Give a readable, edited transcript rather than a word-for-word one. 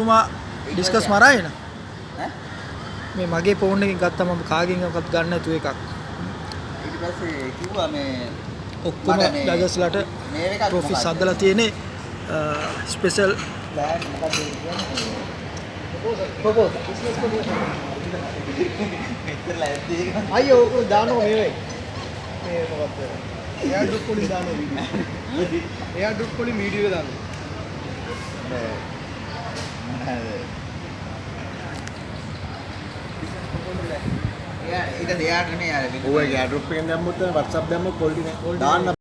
ඔබතුමා ඩිස්කස් මරාගෙන මේ මගේ ෆෝන් එකෙන් ගත්තා මම කාගෙන්වත් ගන්න නැතුව එකක්. ඊට පස්සේ කිව්වා මේ ඔක්කොම ඩගස්ලට ප්‍රොෆිස් හදලා තියෙන්නේ ස්පෙෂල් ප්ලෑන් මොකක්ද කියන්නේ? Proposal business proposal. අයියෝ ඔක දානවා මේ වෙයි. මේ මොකක්ද? එයා ඩුක් පොලි දානවා වීඩියෝ. එයා ඩුක් පොලි වීඩියෝ දානවා. එයා ඊට දෙයාට නේ යාර. ඔය ගෑඩ්‍රොප් එකෙන් දැම්මොත් WhatsApp දැම්මොත් පොල්ටි නේ. දාන්න